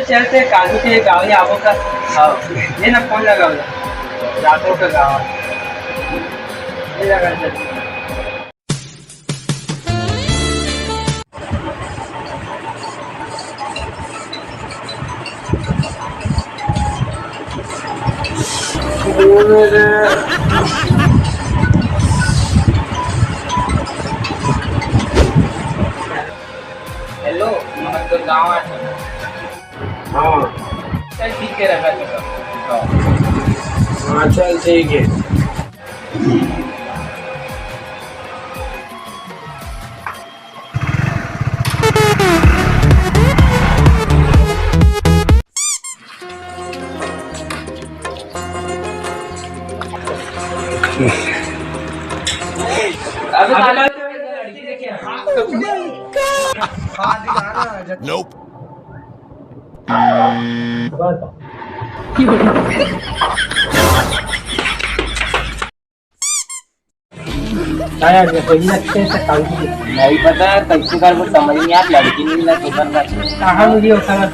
चलते काजू के गाँव या आवो का ये ना फोन लगाओ रातों का गाँव ये लगा चलते हेलो मैं तो गाँव आ हाँ चल ठीक है रखा चुका हाँ चल ठीक है Nope. नहीं पता कैसे कर वो समझ नहीं आप लड़की नहीं मिला तो कर कहाँ वीडियो समझ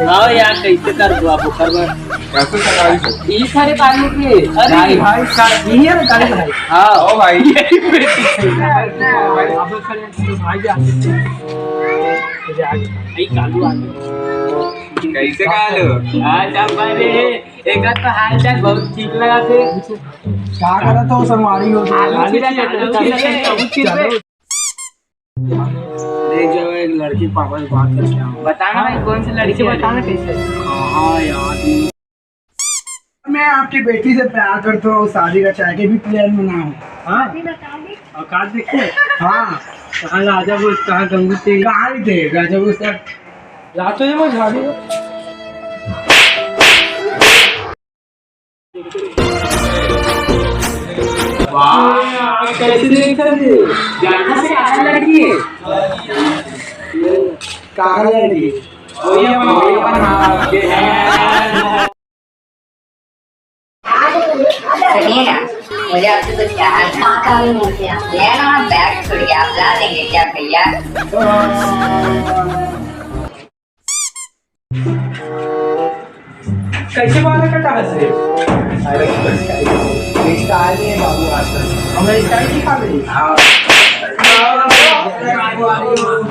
हाँ यार कैसे कर वो आप कर कैसे कर ये सारे काली के अरे भाई काली ये है काली भाई हाँ ओ भाई ये बेटी भाई आप खड़े भाई आगे मुझे आगे भाई कालू आगे कैसे कालू अच्छा भाई एक तो हाल चाल बहुत ठीक लगा थे क्या करा तो संवारी हो देख जाओ एक लड़की पापा से बात करते हैं बताना भाई कौन सी लड़की बताना कैसे हाँ यार मैं आपकी बेटी से प्यार करता हूँ शादी का चाहे के भी प्लान बनाऊँ हाँ और कार्ड देखिए हाँ कहाँ राजा वो कहाँ गंगू थे कहाँ थे राजा वो सर रात में वो झाड़ी वाह कैसे देख रहे यहाँ से कहाँ लड़की है कहाँ लड़की सुनिए ना मुझे आपसे कुछ कहना है लेना बैग छोड़ के आप ला देंगे क्या भैया कैसे बाल कटा से अरे स्टाइल है बाबू आजकल हमें स्टाइल सिखा दे हां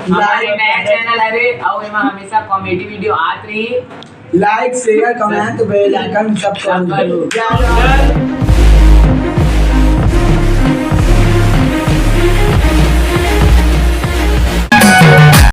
हमारे नया चैनल है और इसमें हमेशा कॉमेडी वीडियो आती रही like share comment bell icon सब कर दो